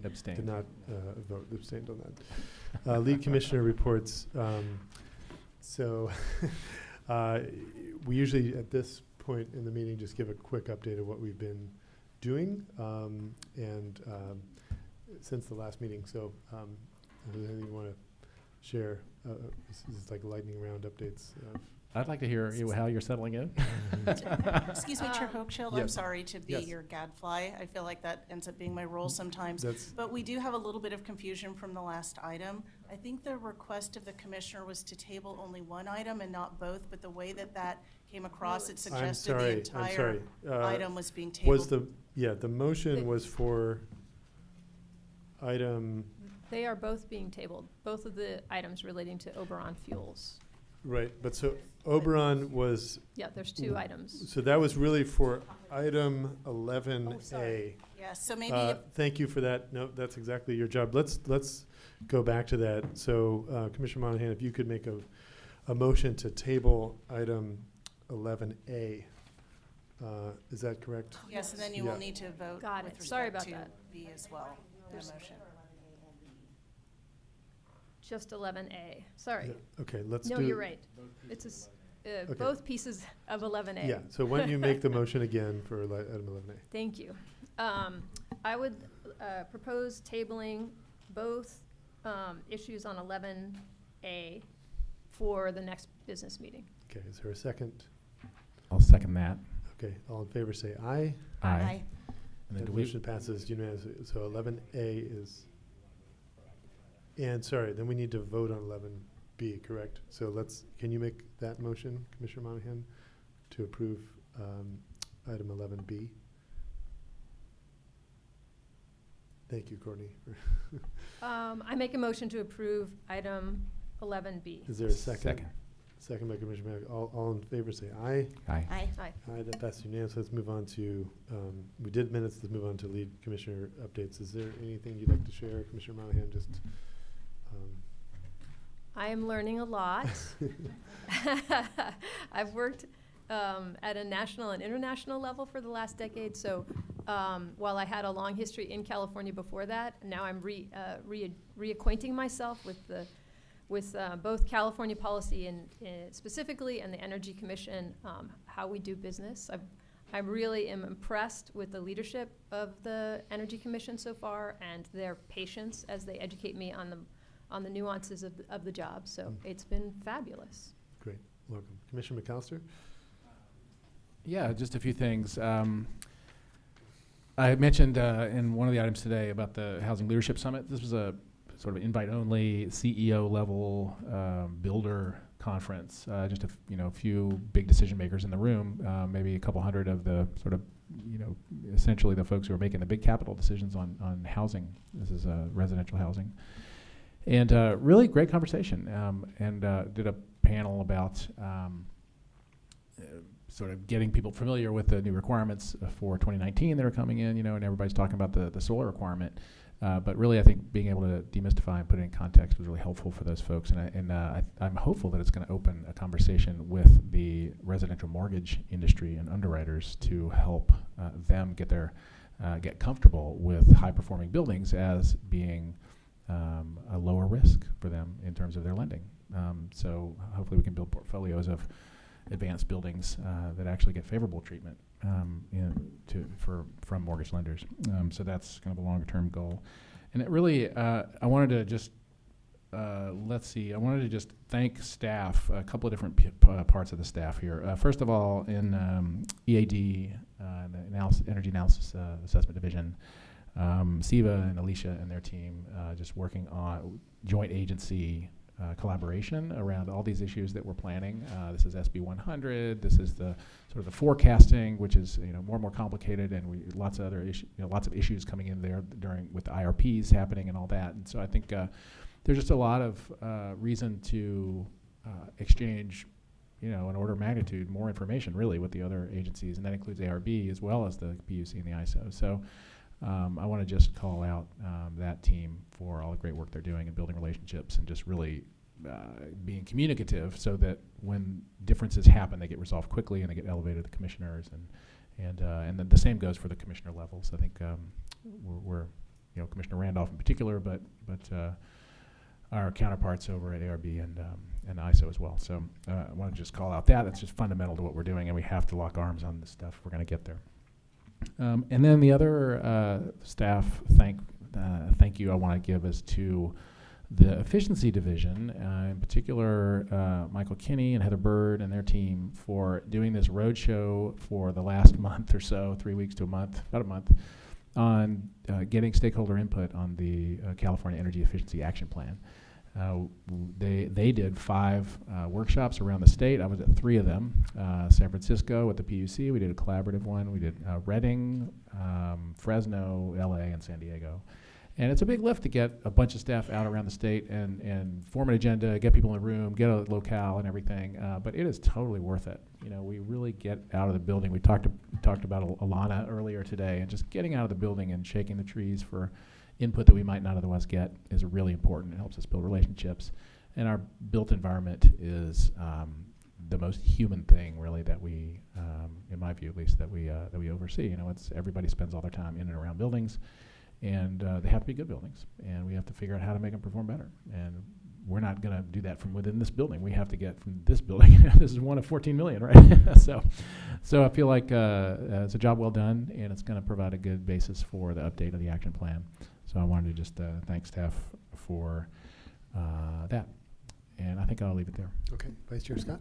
Abstained. did not vote, abstained on that. Lead commissioner reports. So we usually at this point in the meeting just give a quick update of what we've been doing and since the last meeting. So if there's anything you want to share, this is like lightning round updates. I'd like to hear how you're settling in. Excuse me, Chair Hochschild, I'm yes. sorry to be Yes. your gadfly. I feel like that ends up being my role sometimes. But we do have a little bit of confusion from the last item. I think the request of the commissioner was to table only one item and not both, but the way that that came across, it suggested the entire item was being tabled. The motion was for item, They are both being tabled, both of the items relating to Oberon Fuels. right, but so Oberon was, Yeah, there's two items. so that was really for item 11A. Yes, so maybe if Thank you for that. No, that's exactly your job. Let's go back to that. So Commissioner Monahan, if you could make a motion to table item 11A. Is that correct? yes, and then you Yeah. will need to vote Got with it. Sorry respect about to that. B as well, the motion. Just 11A. Sorry. Yeah. Okay, let's do. No, you're right. It's both pieces of 11A. Yeah, so why don't you make the motion again for item 11A? Thank you. I would propose tabling both issues on 11A for the next business meeting. Okay, is there a second? I'll second that. Okay, all in favor say aye. And then The do we, motion passes unanimously. So 11A is, and sorry, then we need to vote on 11B, correct? So can you make that motion, Commissioner Monahan, to approve item 11B? Thank you, Courtney. I make a motion to approve item 11B. Is there a second? Second. Second by Commissioner Mack. All in favor say aye. Aye. Aye. Aye. Aye, that passes unanimously. Let's move on to, we did minutes, let's move on to lead commissioner updates. Is there anything you'd like to share, Commissioner Monahan? Just, I am learning a lot. I've worked at a national and international level for the last decade, so while I had a long history in California before that, now I'm reacquainting myself with both California policy and specifically and the Energy Commission, how we do business. I really am impressed with the leadership of the Energy Commission so far and their patience as they educate me on the nuances of the job. So it's been fabulous. great, welcome. Commissioner McAllister? Yeah, just a few things. I mentioned in one of the items today about the Housing Leadership Summit. This was a sort of invite-only CEO level builder conference. Just a few big decision makers in the room, maybe a couple hundred of the sort of essentially the folks who are making the big capital decisions on housing. This is residential housing, and really great conversation. And did a panel about sort of getting people familiar with the new requirements for 2019 that are coming in. And everybody's talking about the solar requirement. But really, I think being able to demystify and put it in context was really helpful for those folks. And I'm hopeful that it's going to open a conversation with the residential mortgage industry and underwriters to help them get comfortable with high-performing buildings as being a lower risk for them in terms of their lending. So hopefully we can build portfolios of advanced buildings that actually get favorable treatment from mortgage lenders. So that's kind of a longer-term goal. And it really, I wanted to just thank staff, a couple of different parts of the staff here. First of all, in EAD, the Energy Analysis Assessment Division, Siva and Alicia and their team just working on joint agency collaboration around all these issues that we're planning. This is SB 100. This is the sort of the forecasting, which is more and more complicated, and lots of other lots of issues coming in there with the IRPs happening and all that. And so I think there's just a lot of reason to exchange, an order of magnitude more information really with the other agencies, and that includes ARB as well as the PUC and the ISO. So I want to just call out that team for all the great work they're doing and building relationships and just really being communicative so that when differences happen, they get resolved quickly and they get elevated to the commissioners. And then the same goes for the commissioner levels. I think we're Commissioner Randolph in particular, but our counterparts over at ARB and ISO as well. So I want to just call out that. That's just fundamental to what we're doing, and we have to lock arms on this stuff if we're going to get there. And then the other staff thank you I want to give is to the efficiency division, in particular Michael Kinney and Heather Bird and their team for doing this roadshow for the last month or so, 3 weeks to a month, about a month, on getting stakeholder input on the California Energy Efficiency Action Plan. They did 5 workshops around the state. I was at 3 of them. San Francisco at the PUC, we did a collaborative one. We did Redding, Fresno, LA, and San Diego. And it's a big lift to get a bunch of staff out around the state and form an agenda, get people in the room, get a locale and everything. But it is totally worth it. We really get out of the building. We talked about Alana earlier today, and just getting out of the building and shaking the trees for input that we might not otherwise get is really important. It helps us build relationships. And our built environment is the most human thing, really, that we, in my view at least, that we oversee. It's everybody spends all their time in and around buildings. And they have to be good buildings, and we have to figure out how to make them perform better. And we're not going to do that from within this building. We have to get from this building. This is one of 14 million, right? So I feel like it's a job well done, and it's going to provide a good basis for the update of the action plan. So I wanted to just thank staff for that. And I think I'll leave it there. Okay, Vice Chair Scott.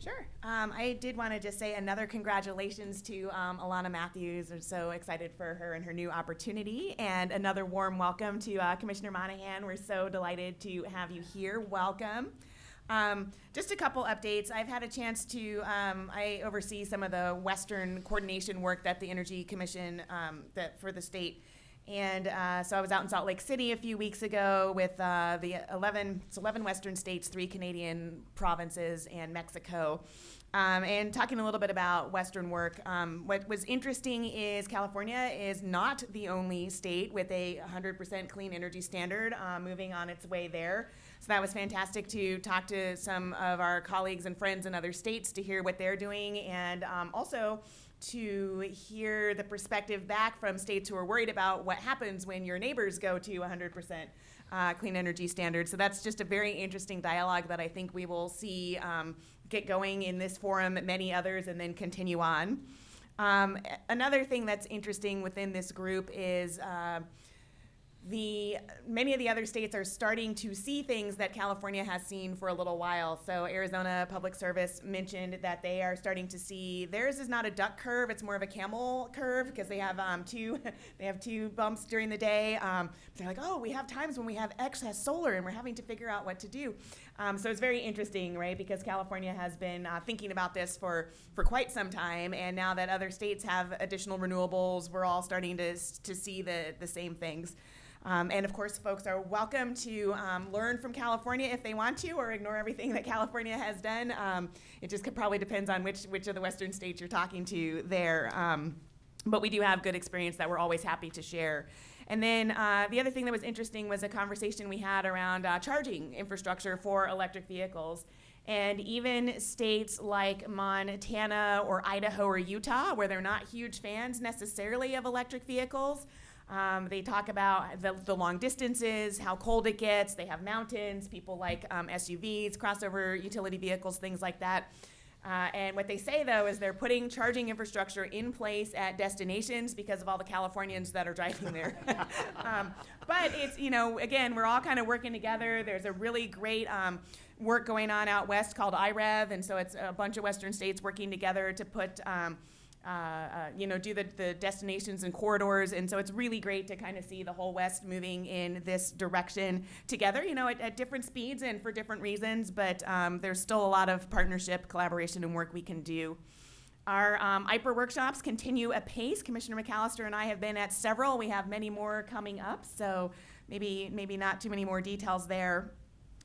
Sure. I did want to just say another congratulations to Alana Matthews. I'm so excited for her and her new opportunity. And another warm welcome to Commissioner Monahan. We're so delighted to have you here. Welcome. Just a couple updates. I've had a chance to, I oversee some of the Western coordination work that the Energy Commission for the state. And so I was out in Salt Lake City a few weeks ago with the 11 Western states, 3 Canadian provinces, and Mexico, and talking a little bit about Western work. What was interesting is California is not the only state with a 100% clean energy standard moving on its way there. So that was fantastic to talk to some of our colleagues and friends in other states to hear what they're doing, and also to hear the perspective back from states who are worried about what happens when your neighbors go to 100% clean energy standards. So that's just a very interesting dialogue that I think we will see get going in this forum, many others, and then continue on. Another thing that's interesting within this group is many of the other states are starting to see things that California has seen for a little while. So Arizona Public Service mentioned that they are starting to see theirs is not a duck curve, it's more of a camel curve, because they have two bumps during the day. They're like, oh, we have times when we have excess solar and we're having to figure out what to do. So it's very interesting, right? Because California has been thinking about this for quite some time, and now that other states have additional renewables, we're all starting to see the same things. And of course, folks are welcome to learn from California if they want to, or ignore everything that California has done. It just probably depends on which of the Western states you're talking to there. But we do have good experience that we're always happy to share. And then the other thing that was interesting was a conversation we had around charging infrastructure for electric vehicles. And even states like Montana or Idaho or Utah, where they're not huge fans necessarily of electric vehicles, they talk about the long distances, how cold it gets. They have mountains, people like SUVs, crossover utility vehicles, things like that. And what they say, though, is they're putting charging infrastructure in place at destinations because of all the Californians that are driving there. But it's, again, we're all kind of working together. There's a really great work going on out west called IREV, and so it's a bunch of Western states working together to put do the destinations and corridors. And so it's really great to kind of see the whole West moving in this direction together, at different speeds and for different reasons. But there's still a lot of partnership, collaboration, and work we can do. Our IPER workshops continue apace. Commissioner McAllister and I have been at several. We have many more coming up, so maybe not too many more details there.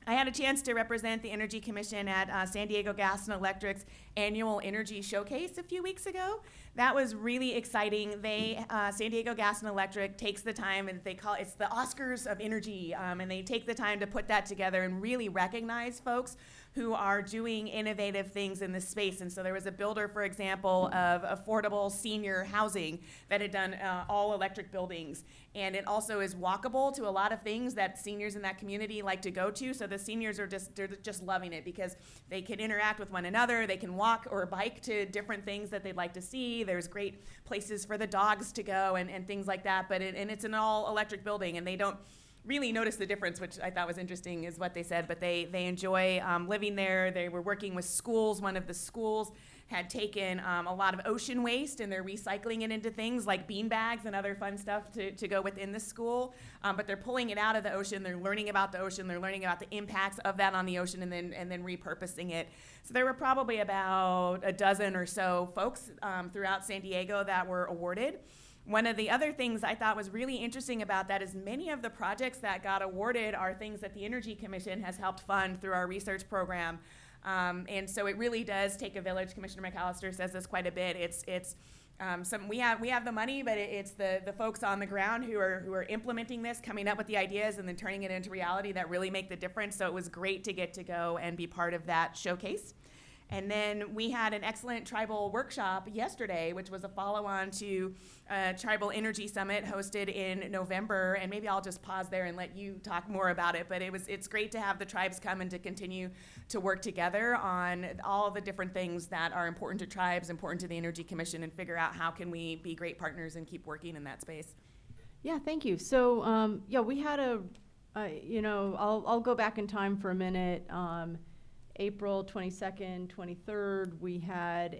I had a chance to represent the Energy Commission at San Diego Gas and Electric's annual energy showcase a few weeks ago. That was really exciting. San Diego Gas and Electric takes the time, and it's the Oscars of energy, and they take the time to put that together and really recognize folks who are doing innovative things in this space. And so there was a builder, for example, of affordable senior housing that had done all electric buildings. And it also is walkable to a lot of things that seniors in that community like to go to. So the seniors they're just loving it because they can interact with one another. They can walk or bike to different things that they'd like to see. There's great places for the dogs to go and things like that. But it's an all electric building, and they don't really notice the difference, which I thought was interesting is what they said, but they enjoy living there. They were working with schools. One of the schools had taken a lot of ocean waste, and they're recycling it into things like bean bags and other fun stuff to go within the school. But they're pulling it out of the ocean. They're learning about the ocean. They're learning about the impacts of that on the ocean, and then repurposing it. So there were probably about a dozen or so folks throughout San Diego that were awarded. One of the other things I thought was really interesting about that is many of the projects that got awarded are things that the Energy Commission has helped fund through our research program. And so it really does take a village. Commissioner McAllister says this quite a bit. We have the money, but it's the folks on the ground who are implementing this, coming up with the ideas, and then turning it into reality that really make the difference. So it was great to get to go and be part of that showcase. And then we had an excellent tribal workshop yesterday, which was a follow-on to Tribal Energy Summit hosted in November. And maybe I'll just pause there and let you talk more about it. But it's great to have the tribes come and to continue to work together on all the different things that are important to tribes, important to the Energy Commission, and figure out how can we be great partners and keep working in that space. Yeah, thank you. So, we had I'll go back in time for a minute. April 22nd, 23rd, we had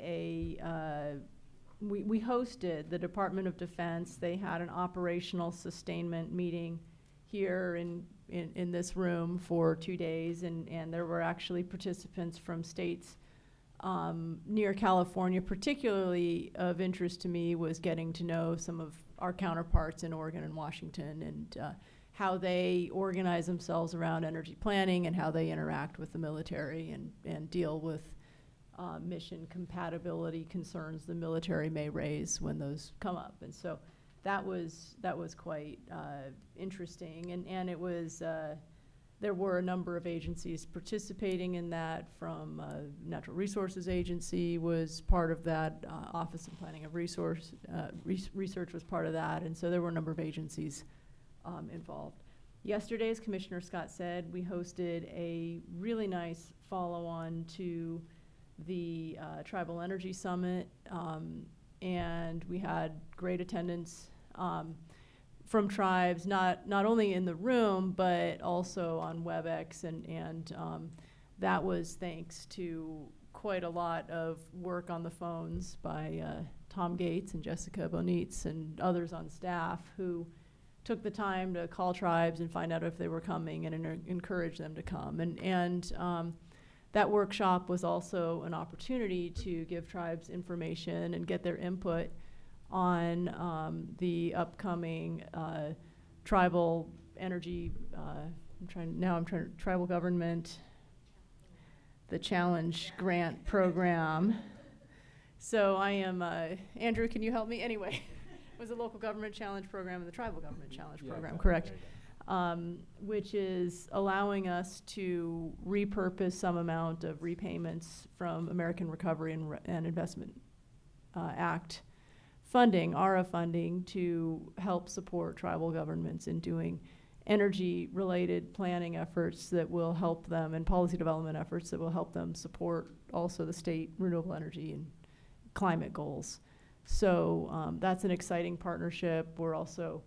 we hosted the Department of Defense. They had an operational sustainment meeting here in this room for 2 days, and there were actually participants from states near California. Particularly of interest to me was getting to know some of our counterparts in Oregon and Washington, and how they organize themselves around energy planning and how they interact with the military and deal with mission compatibility concerns the military may raise when those come up. And so that was quite interesting. And it was, there were a number of agencies participating in that. From Natural Resources Agency was part of that, Office of Planning of Research was part of that. And so there were a number of agencies involved. Yesterday, as Commissioner Scott said, we hosted a really nice follow-on to the Tribal Energy Summit, and we had great attendance from tribes, not only in the room, but also on WebEx, and that was thanks to quite a lot of work on the phones by Tom Gates and Jessica Bonitz and others on staff who took the time to call tribes and find out if they were coming and encourage them to come. And that workshop was also an opportunity to give tribes information and get their input on the upcoming tribal energy, tribal government, the Challenge Grant Program. So I am, Andrew, can you help me? Anyway. Was the Local Government Challenge Program and the Tribal Government Challenge Program, correct? Which is allowing us to repurpose some amount of repayments from American Recovery and Investment Act funding, ARA funding, to help support tribal governments in doing energy-related planning efforts that will help them, and policy development efforts that will help them support also the state renewable energy and climate goals. So that's an exciting partnership. We're also,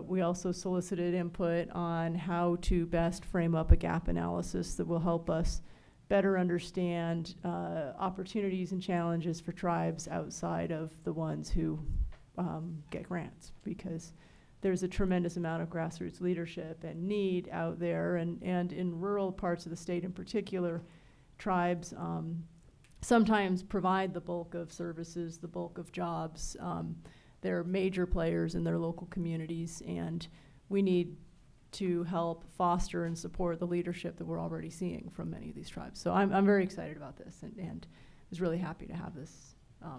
we also solicited input on how to best frame up a gap analysis that will help us better understand opportunities and challenges for tribes outside of the ones who get grants, because there's a tremendous amount of grassroots leadership and need out there, and in rural parts of the state in particular, tribes sometimes provide the bulk of services, the bulk of jobs. They're major players in their local communities, and we need to help foster and support the leadership that we're already seeing from many of these tribes. So I'm very excited about this, and was really happy to have this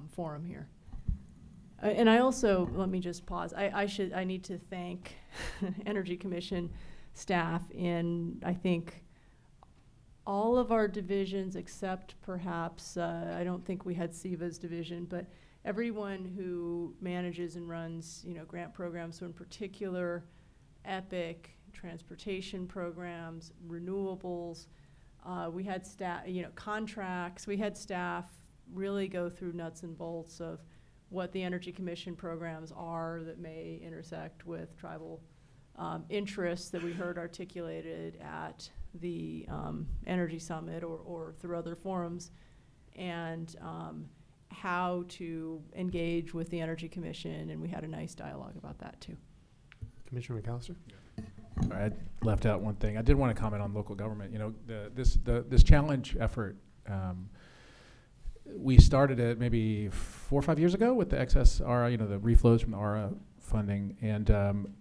forum here. And I also, let me just pause. I need to thank Energy Commission staff in, I think, all of our divisions except perhaps, I don't think we had SEVA's division, but everyone who manages and runs, grant programs, so in particular, EPIC, transportation programs, renewables, we had staff, contracts, we had staff really go through nuts and bolts of what the Energy Commission programs are that may intersect with tribal interests that we heard articulated at the Energy Summit or through other forums, and how to engage with the Energy Commission, and we had a nice dialogue about that too. Commissioner McAllister? I left out one thing. I did want to comment on local government. This challenge effort, we started it maybe 4 or 5 years ago with the excess ARA, the reflows from the ARA funding, and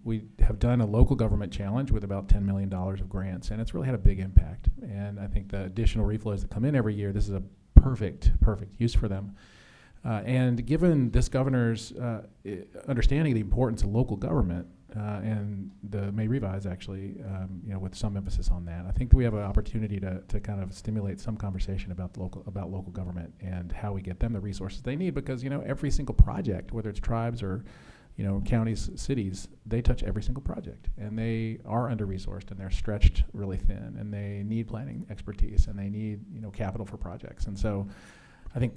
we have done a local government challenge with about $10 million of grants, and it's really had a big impact. And I think the additional reflows that come in every year, this is a perfect use for them. And given this governor's understanding of the importance of local government, and the May Revise actually, with some emphasis on that, I think that we have an opportunity to kind of stimulate some conversation about local government and how we get them the resources they need, because every single project, whether it's tribes or counties, cities, they touch every single project, and they are under-resourced, and they're stretched really thin, and they need planning expertise, and they need capital for projects. And so I think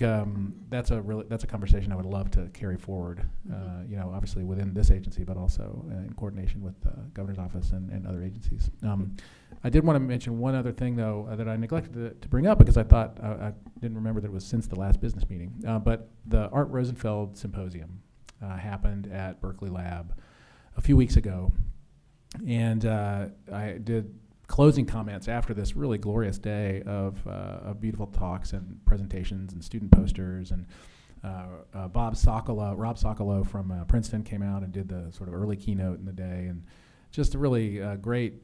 that's a conversation I would love to carry forward, obviously within this agency, but also in coordination with the governor's office and other agencies. I did want to mention one other thing, though, that I neglected to bring up because I thought I didn't remember that it was since the last business meeting. But the Art Rosenfeld Symposium happened at Berkeley Lab a few weeks ago, and I did closing comments after this really glorious day of beautiful talks and presentations and student posters, and Rob Socolow from Princeton came out and did the sort of early keynote in the day, and just a really great,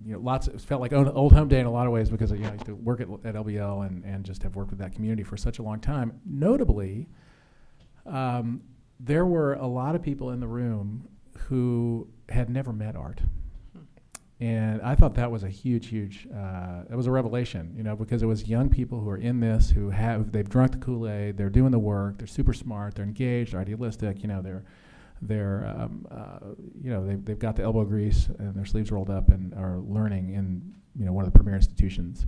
it felt like old home day in a lot of ways, because I used to work at LBL and just have worked with that community for such a long time. Notably, there were a lot of people in the room who had never met Art. And I thought that was a huge, it was a revelation, because it was young people who are in this, they've drunk the Kool-Aid, they're doing the work, they're super smart, they're engaged, they're idealistic, they've got the elbow grease and their sleeves rolled up and are learning in, one of the premier institutions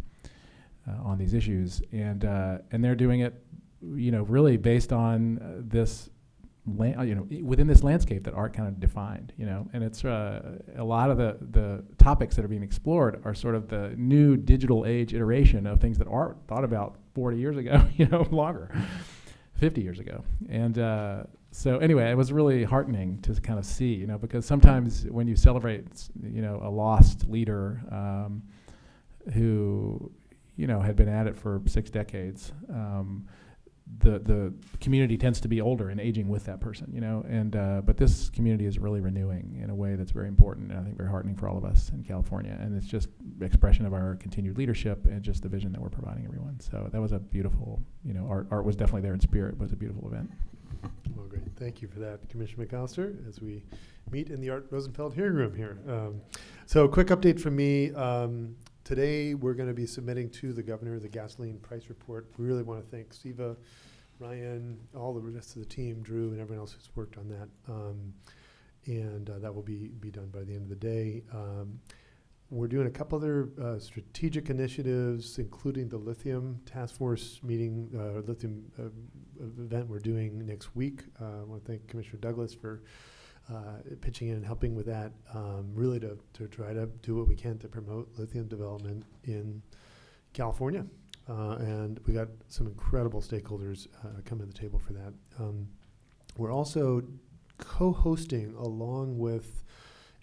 on these issues. And they're doing it, really based on this within this landscape that Art kind of defined, and it's a lot of the topics that are being explored are sort of the new digital age iteration of things that Art thought about 40 years ago, longer, 50 years ago. And so anyway, it was really heartening to kind of see, because sometimes when you celebrate, a lost leader who, had been at it for 6 decades, the community tends to be older and aging with that person, but this community is really renewing in a way that's very important, and I think very heartening for all of us in California. And it's just expression of our continued leadership and just the vision that we're providing everyone. So that was a beautiful, Art was definitely there in spirit. It was a beautiful event. Well, great. Thank you for that, Commissioner McAllister, as we meet in the Art Rosenfeld hearing room here. So a quick update from me. Today, we're going to be submitting to the governor the gasoline price report. We really want to thank SEVA, Ryan, all the rest of the team, Drew, and everyone else who's worked on that. And that will be done by the end of the day. We're doing a couple other strategic initiatives, including the lithium task force meeting, lithium event we're doing next week. I want to thank Commissioner Douglas for pitching in and helping with that, really to try to do what we can to promote lithium development in California. And we got some incredible stakeholders coming to the table for that. We're also co-hosting, along with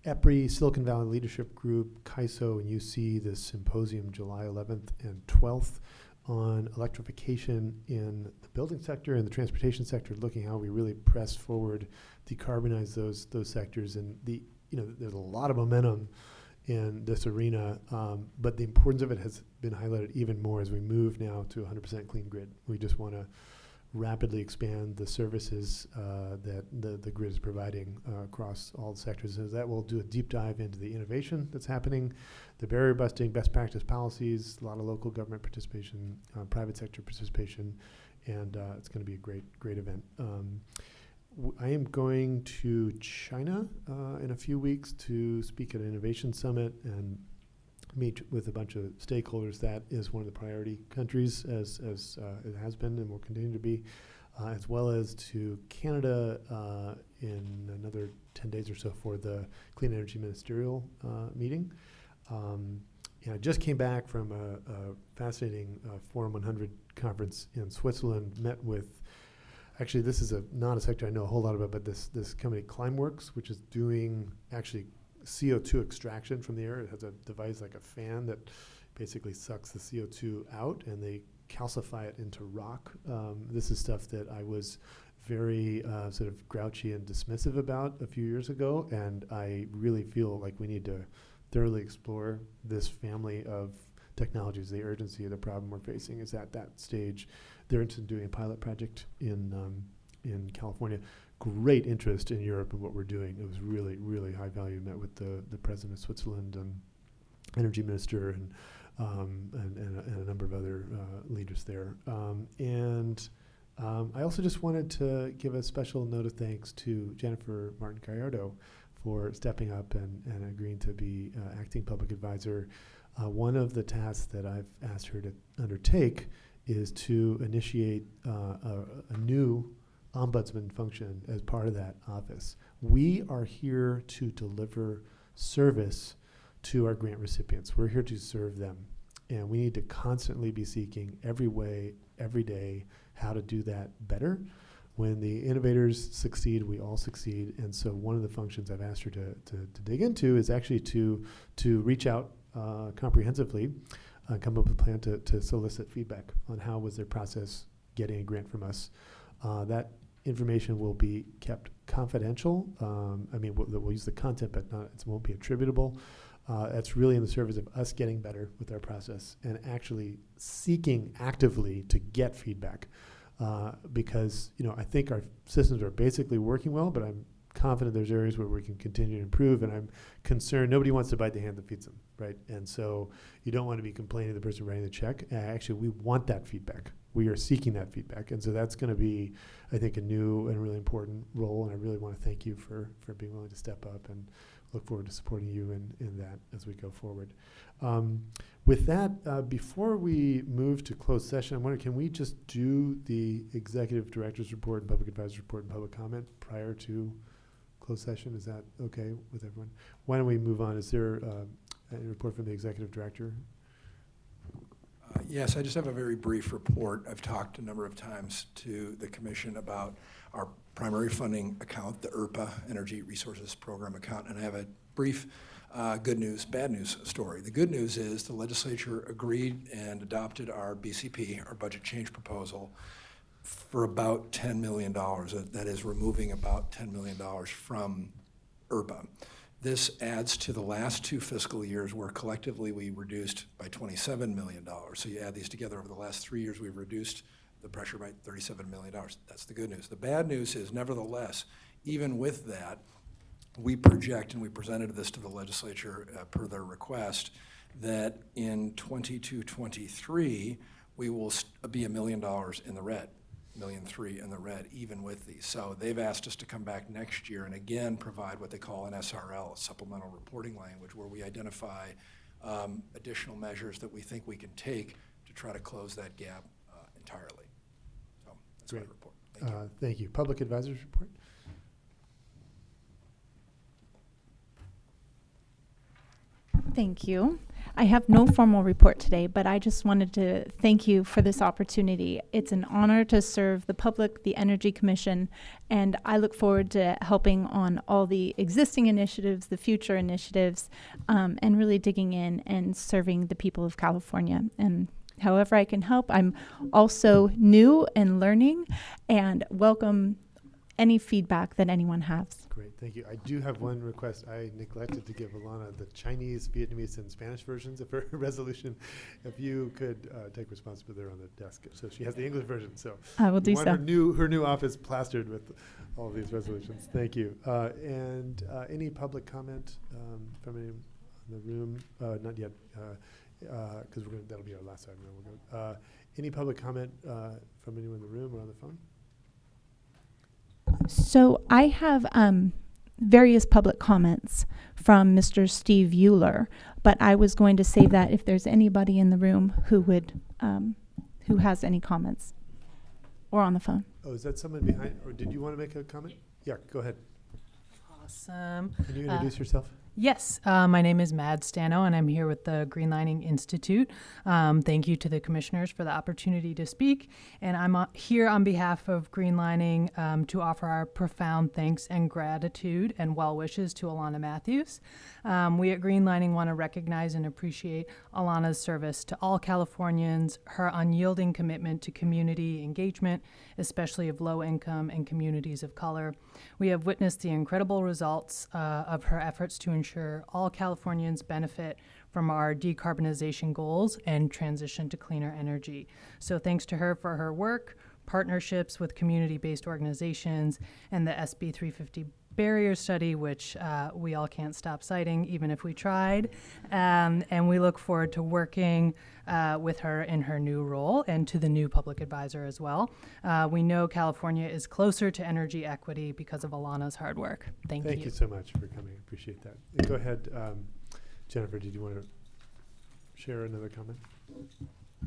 EPRI, Silicon Valley Leadership Group, CAISO, and UC, this symposium July 11th and 12th on electrification in the building sector and the transportation sector, looking how we really press forward, decarbonize those sectors. And there's a lot of momentum in this arena, but the importance of it has been highlighted even more as we move now to 100% clean grid. We just want to rapidly expand the services that the grid is providing across all sectors. So that will do a deep dive into the innovation that's happening, the barrier busting, best practice policies, a lot of local government participation, private sector participation, and it's going to be a great event. I am going to China in a few weeks to speak at an innovation summit and meet with a bunch of stakeholders. That is one of the priority countries, as it has been and will continue to be, as well as to Canada in another 10 days or so for the Clean Energy Ministerial meeting. And I just came back from a fascinating Forum 100 conference in Switzerland, met with, actually this is not a sector I know a whole lot about, but this company Climeworks, which is doing actually CO2 extraction from the air. It has a device like a fan that basically sucks the CO2 out, and they calcify it into rock. This is stuff that I was very sort of grouchy and dismissive about a few years ago, and I really feel like we need to thoroughly explore this family of technologies. The urgency of the problem we're facing is at that stage. They're interested in doing a pilot project in California. Great interest in Europe in what we're doing. It was really, really high value. Met with the president of Switzerland and energy minister and a number of other leaders there. I also just wanted to give a special note of thanks to Jennifer Martin Gallardo for stepping up and agreeing to be acting public advisor. One of the tasks that I've asked her to undertake is to initiate a new ombudsman function as part of that office. We are here to deliver service to our grant recipients. We're here to serve them. And we need to constantly be seeking every way, every day, how to do that better. When the innovators succeed, we all succeed. And so one of the functions I've asked her to dig into is actually to reach out comprehensively, come up with a plan to solicit feedback on how was their process getting a grant from us. That information will be kept confidential. We'll use the content, but it won't be attributable. That's really in the service of us getting better with our process and actually seeking actively to get feedback. Because I think our systems are basically working well, but I'm confident there's areas where we can continue to improve, and I'm concerned nobody wants to bite the hand that feeds them, right? And so you don't want to be complaining to the person writing the check. Actually, we want that feedback. We are seeking that feedback, and so that's going to be, I think, a new and really important role, and I really want to thank you for being willing to step up, and look forward to supporting you in that as we go forward. With that, before we move to closed session, I wonder, can we just do the executive director's report and public advisor's report and public comment prior to closed session? Is that okay with everyone? Why don't we move on? Is there a report from the executive director? Yes, I just have a very brief report. I've talked a number of times to the commission about our primary funding account, the ERPA, Energy Resources Program account, and I have a brief good news, bad news story. The good news is the legislature agreed and adopted our BCP, our budget change proposal, for about $10 million. That is removing about $10 million from ERPA. This adds to the last two fiscal years where collectively we reduced by $27 million. So you add these together, over the last 3 years we've reduced the pressure by $37 million. That's the good news. The bad news is, nevertheless, even with that, we project, and we presented this to the legislature per their request, that in 22-23 we will be $1 million in the red. $1.3 million in the red, even with these. So they've asked us to come back next year and again provide what they call an SRL, a supplemental reporting language, where we identify additional measures that we think we can take to try to close that gap entirely. So that's my report. Thank you. Thank you. Public advisor's report. Thank you. I have no formal report today, but I just wanted to thank you for this opportunity. It's an honor to serve the public, the Energy Commission, and I look forward to helping on all the existing initiatives, the future initiatives, and really digging in and serving the people of California. And however I can help, I'm also new and learning, and welcome any feedback that anyone has. Great. Great, thank you. I do have one request. I neglected to give Alana the Chinese, Vietnamese, and Spanish versions of her resolution. If you could take responsibility there on the desk. So she has the English version, so. I will do we want so. her new office plastered with all of these resolutions. Thank you. And any public comment from anyone in the room? Not yet, because that'll be our last item. Then we'll go. Any public comment from anyone in the room or on the phone? So I have various public comments from Mr. Steve Euler, but I was going to say that if there's anybody in the room who would, who has any comments, or on the phone. Oh, is that someone behind, or did you want to make a comment? Yeah, go ahead. Awesome. Can you introduce yourself? Yes, my name is Mad Stano, and I'm here with the Greenlining Institute. Thank you to the commissioners for the opportunity to speak. And I'm here on behalf of Greenlining to offer our profound thanks and gratitude and well wishes to Alana Matthews. We at Greenlining want to recognize and appreciate Alana's service to all Californians, her unyielding commitment to community engagement, especially of low income and communities of color. We have witnessed the incredible results of her efforts to ensure all Californians benefit from our decarbonization goals and transition to cleaner energy. So thanks to her for her work, partnerships with community-based organizations, and the SB 350 barrier study, which we all can't stop citing, even if we tried. And we look forward to working with her in her new role and to the new public advisor as well. We know California is closer to energy equity because of Alana's hard work. Thank you. Thank you so much for coming. Appreciate that. And go ahead, Jennifer, did you want to share another comment?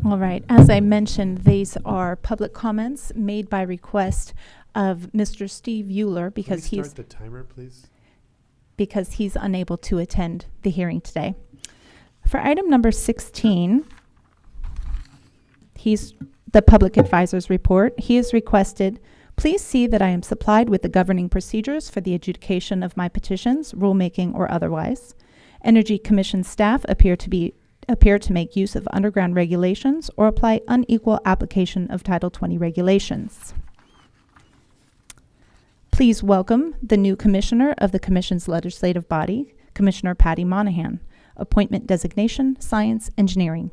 All right. As I mentioned, these are public comments made by request of Mr. Steve Euler because Can we start the timer, please? because he's unable to attend the hearing today. For item number 16, he's the public advisor's report. He has requested, please see that I am supplied with the governing procedures for the adjudication of my petitions, rulemaking or otherwise. Energy Commission staff appear to make use of underground regulations or apply unequal application of Title 20 regulations. Please welcome the new commissioner of the Commission's legislative body, Commissioner Patty Monahan. Appointment designation, Science Engineering.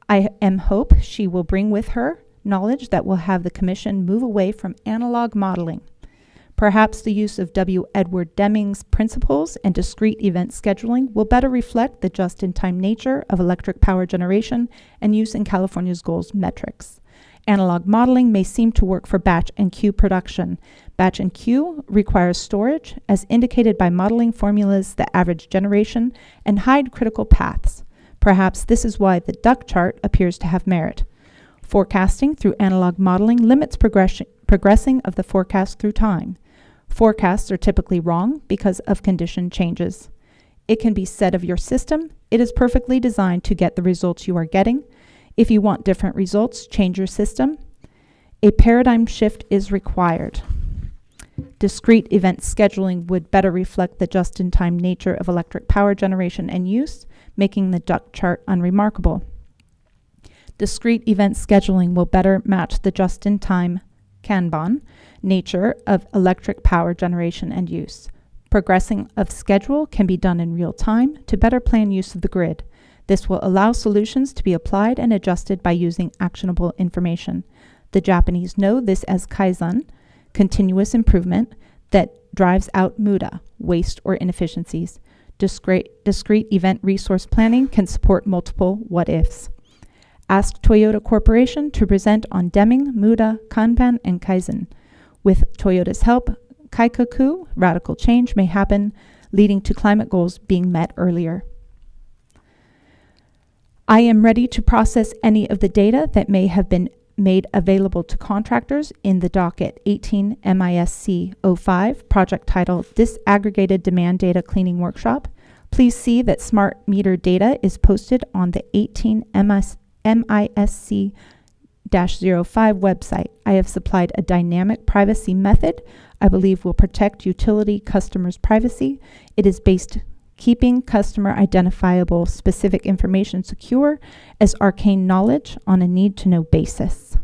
I hope she will bring with her knowledge that will have the Commission move away from analog modeling. Perhaps the use of W. Edward Deming's principles and discrete event scheduling will better reflect the just-in-time nature of electric power generation and use in California's goals metrics. Analog modeling may seem to work for batch and queue production. Batch and queue requires storage, as indicated by modeling formulas that average generation and hide critical paths. Perhaps this is why the duck chart appears to have merit. Forecasting through analog modeling limits progressing of the forecast through time. Forecasts are typically wrong because of condition changes. It can be said of your system, it is perfectly designed to get the results you are getting. If you want different results, change your system. A paradigm shift is required. Discrete event scheduling would better reflect the just-in-time nature of electric power generation and use, making the duck chart unremarkable. Discrete event scheduling will better match the just-in-time Kanban nature of electric power generation and use. Progressing of schedule can be done in real time to better plan use of the grid. This will allow solutions to be applied and adjusted by using actionable information. The Japanese know this as Kaizen, continuous improvement, that drives out muda, waste or inefficiencies. Discrete event resource planning can support multiple what-ifs. Ask Toyota Corporation to present on Deming, Muda, Kanban, and Kaizen. With Toyota's help, Kaikoku, radical change may happen, leading to climate goals being met earlier. I am ready to process any of the data that may have been made available to contractors in the docket 18 MISC 05, project title Disaggregated Demand Data Cleaning Workshop. Please see that smart meter data is posted on the 18 MISC-05 website. I have supplied a dynamic privacy method I believe will protect utility customers' privacy. It is based keeping customer identifiable specific information secure as arcane knowledge on a need-to-know basis.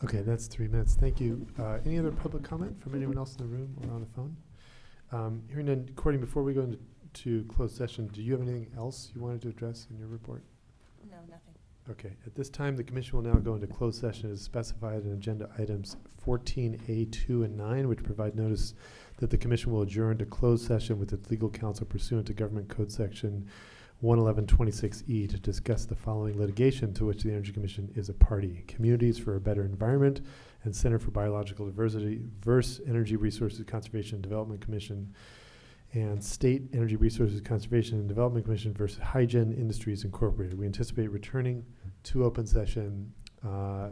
Okay, that's 3 minutes. Thank you. Any other public comment from anyone else in the room or on the phone? Hearing none, Courtney, before we go into closed session, do you have anything else you wanted to address in your report? No, nothing. Okay, at this time, the commission will now go into closed session as specified in agenda items 14A2 and 9, which provide notice that the commission will adjourn to closed session with its legal counsel pursuant to Government Code Section 11126E to discuss the following litigation to which the Energy Commission is a party: Communities for a Better Environment and Center for Biological Diversity versus Energy Resources Conservation and Development Commission, and State Energy Resources Conservation and Development Commission versus Hygen Industries Incorporated. We anticipate returning to open session.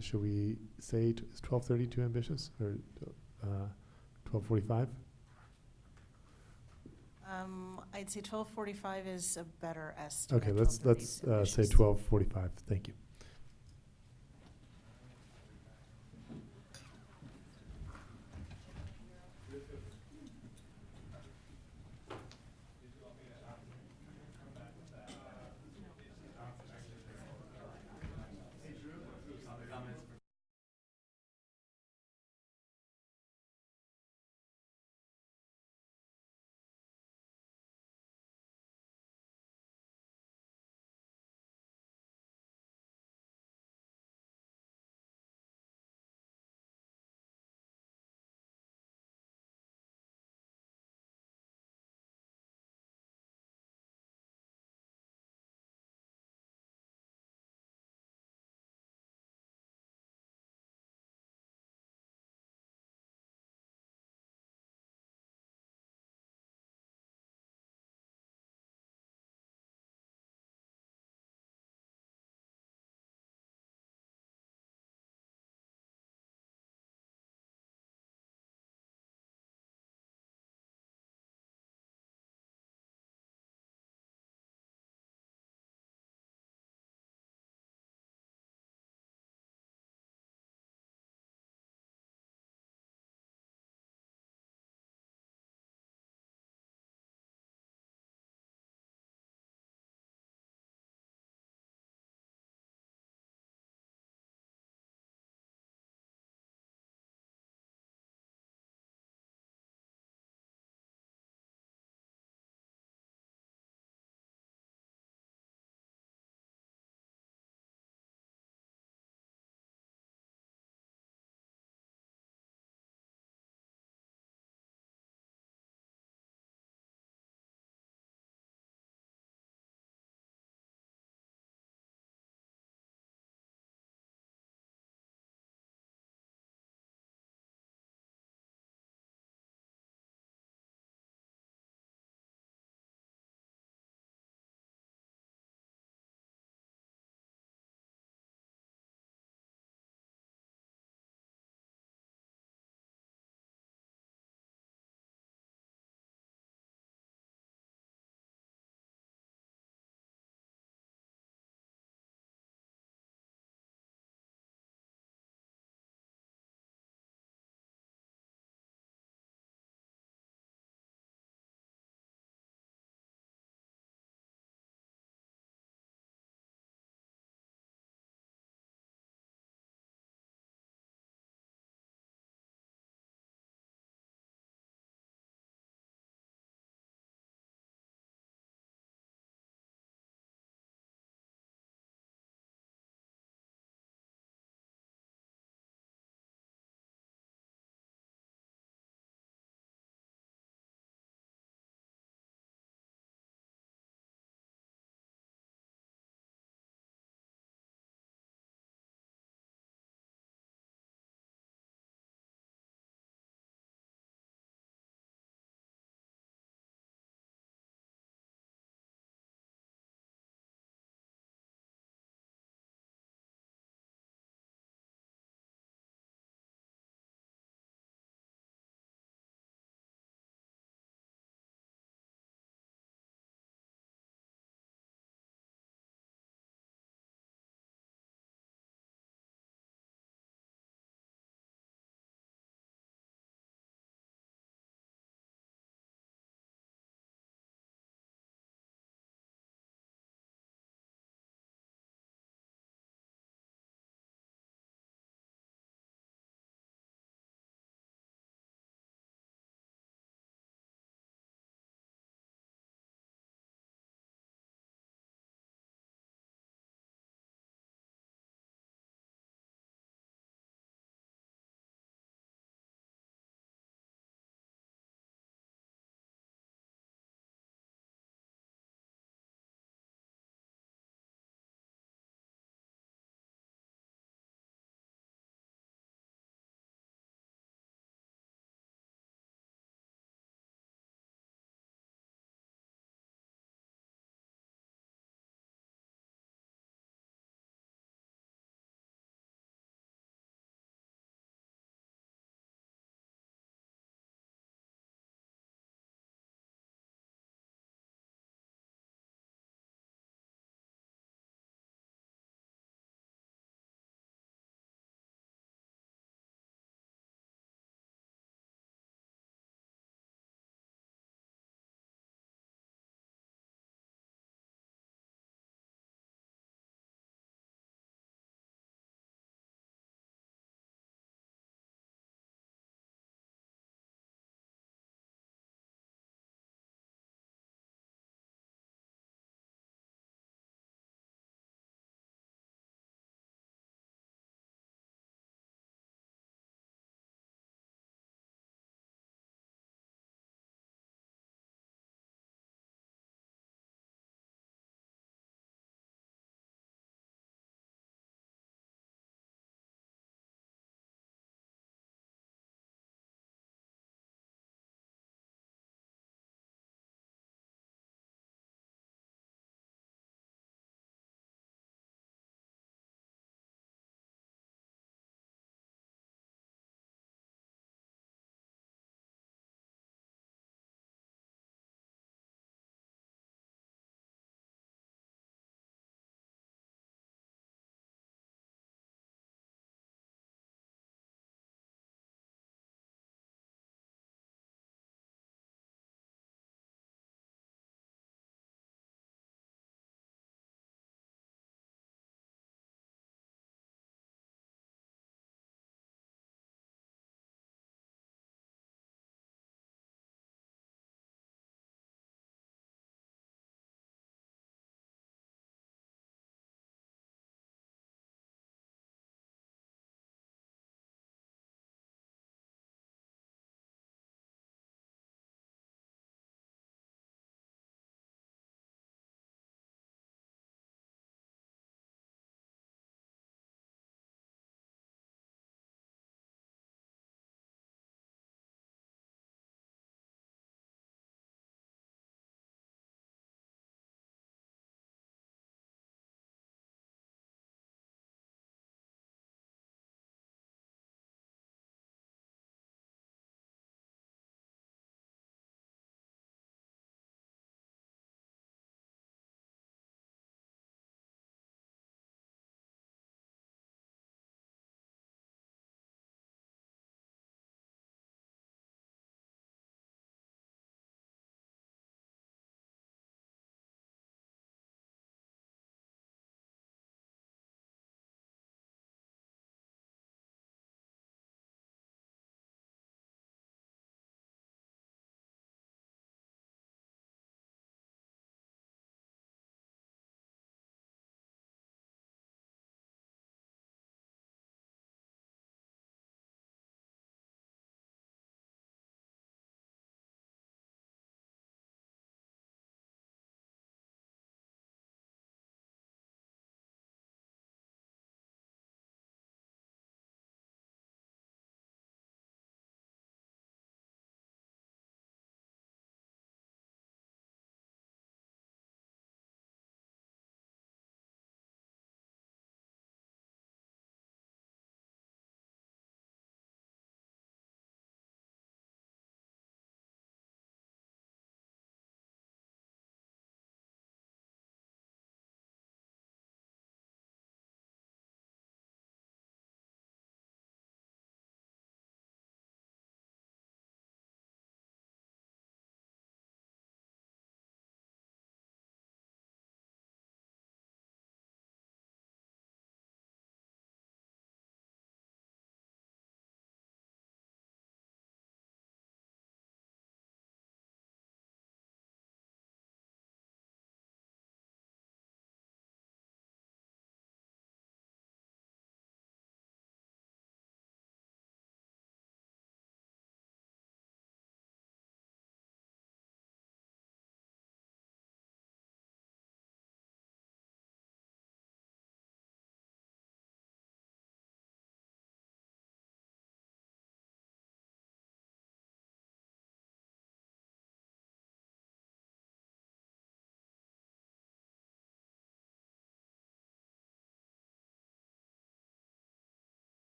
Should we say is 12:30 too ambitious, or 12:45? I'd say 12:45 is a better estimate. Okay, let's 12:30 is say ambitious. 12:45. Thank you.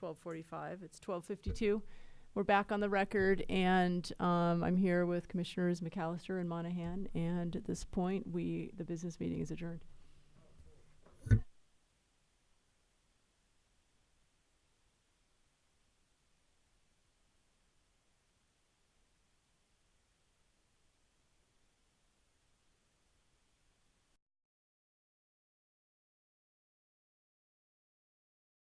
12:45. It's 12:52. We're back on the record, and I'm here with Commissioners McAllister and Monahan. And at this point, the business meeting is adjourned.